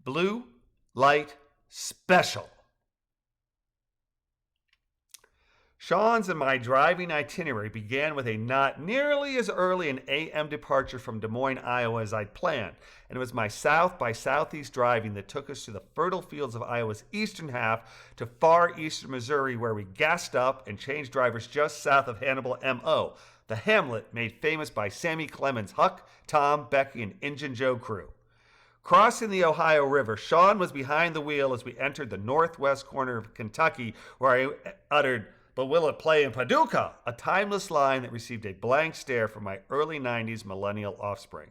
Blue Light Special. Sean's and my driving itinerary began with a not nearly as early an a.m. departure from Des Moines, Iowa as I'd planned, and it was my south by southeast driving that took us to the fertile fields of Iowa's eastern half to far eastern Missouri, where we gassed up and changed drivers just south of Hannibal, M.O., the hamlet made famous by Sammy Clemens' Huck, Tom, Becky, and Injun Joe crew. Crossing the Ohio River, Sean was behind the wheel as we entered the northwest corner of Kentucky, where I uttered, "But will it play in Paducah?" a timeless line that received a blank stare from my early 90s millennial offspring.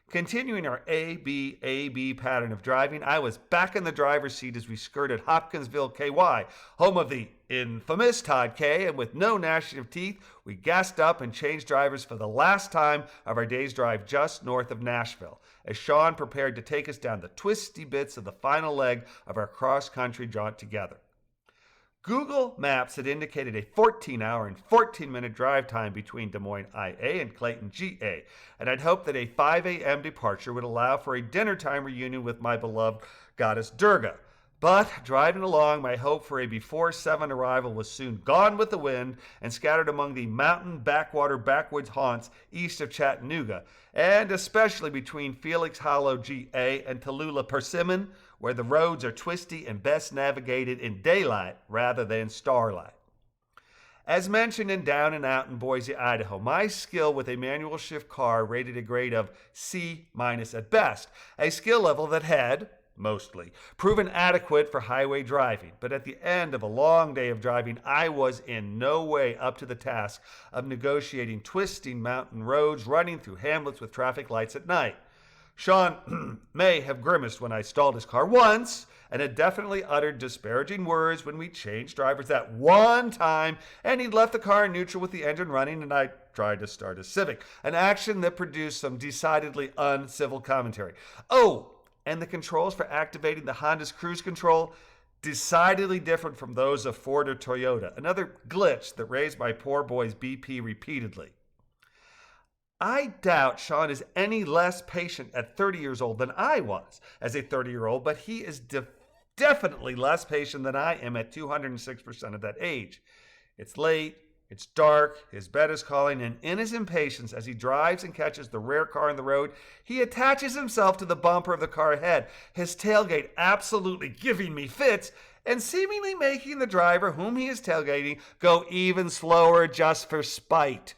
Continuing our A-B pattern of driving, I was back in the driver's seat as we skirted Hopkinsville, KY, home of the infamous Todd K, and with no gnashing of teeth, we gassed up and changed drivers for the last time of our day's drive just north of Nashville, as Sean prepared to take us down the twisty bits of the final leg of our cross-country jaunt together. Google Maps had indicated a 14-hour and 14-minute drive time between Des Moines, IA and Clayton, GA, and I'd hoped that a 5 a.m. departure would allow for a dinner time reunion with my beloved goddess Durga. But driving along, my hope for a before 7 arrival was soon gone with the wind and scattered among the mountain, backwater, backwoods haunts east of Chattanooga, and especially between Felix Hollow, GA and Tallulah, Persimmon, where the roads are twisty and best navigated in daylight rather than starlight. As mentioned in Down and Out in Boise, Idaho, my skill with a manual shift car rated a grade of C- at best, a skill level that had, mostly, proven adequate for highway driving. But at the end of a long day of driving, I was in no way up to the task of negotiating twisting mountain roads running through hamlets with traffic lights at night. Sean may have grimaced when I stalled his car once, and had definitely uttered disparaging words when we changed drivers that one time, and he'd left the car in neutral with the engine running, and I tried to start a Civic, an action that produced some decidedly uncivil commentary. Oh, and the controls for activating the Honda's cruise control, decidedly different from those of Ford or Toyota, another glitch that raised my poor boy's BP repeatedly. I doubt Sean is any less patient at 30 years old than I was as a 30-year-old, but he is definitely less patient than I am at 206% of that age. It's late, it's dark, his bed is calling, and in his impatience as he drives and catches the rare car on the road, he attaches himself to the bumper of the car ahead, his tailgate absolutely giving me fits, and seemingly making the driver whom he is tailgating go even slower just for spite.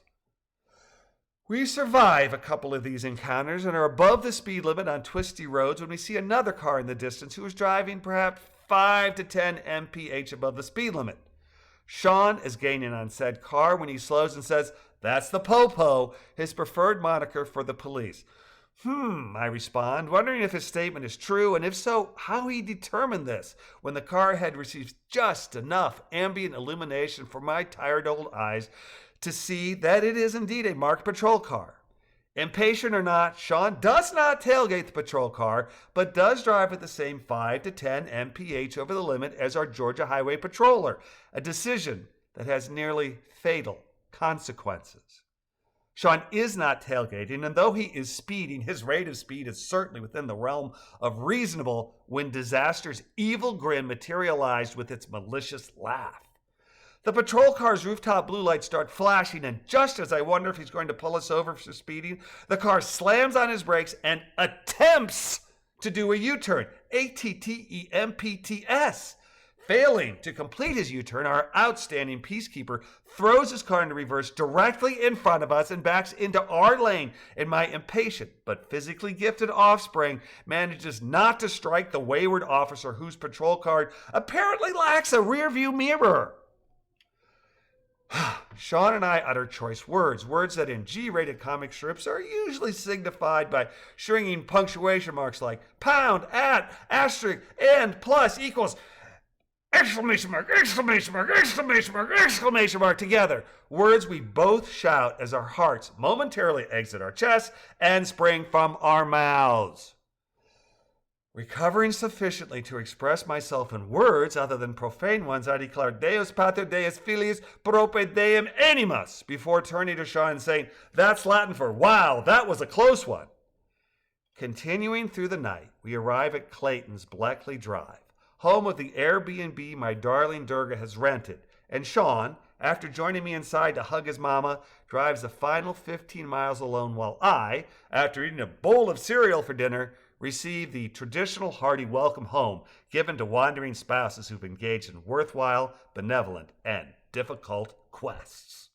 We survive a couple of these encounters and are above the speed limit on twisty roads when we see another car in the distance who is driving perhaps 5 to 10 mph above the speed limit. Sean is gaining on said car when he slows and says, "That's the Popo," his preferred moniker for the police. I respond, wondering if his statement is true, and if so, how he determined this when the car ahead receives just enough ambient illumination for my tired old eyes to see that it is indeed a marked patrol car. Impatient or not, Sean does not tailgate the patrol car, but does drive at the same 5 to 10 mph over the limit as our Georgia Highway patroller, a decision that has nearly fatal consequences. Sean is not tailgating, and though he is speeding, his rate of speed is certainly within the realm of reasonable when disaster's evil grin materialized with its malicious laugh. The patrol car's rooftop blue lights start flashing, and just as I wonder if he's going to pull us over for speeding, the car slams on his brakes and attempts to do a U-turn. ATTEMPTS. Failing to complete his U-turn, our outstanding peacekeeper throws his car into reverse directly in front of us and backs into our lane, and my impatient but physically gifted offspring manages not to strike the wayward officer whose patrol car apparently lacks a rearview mirror. Sean and I utter choice words that in G-rated comic strips are usually signified by stringing punctuation marks like pound, at, asterisk, and, plus, equals, exclamation mark, exclamation mark, exclamation mark, exclamation mark together. Words we both shout as our hearts momentarily exit our chests and spring from our mouths. Recovering sufficiently to express myself in words other than profane ones, I declare Deus Pater Deus Filius Prope Deum Animus before turning to Sean and saying, "That's Latin for wow, that was a close one." Continuing through the night, we arrive at Clayton's Bleckley Drive, home of the Airbnb my darling Durga has rented, and Sean, after joining me inside to hug his mama, drives the final 15 miles alone while I, after eating a bowl of cereal for dinner, receive the traditional hearty welcome home given to wandering spouses who've engaged in worthwhile, benevolent, and difficult quests.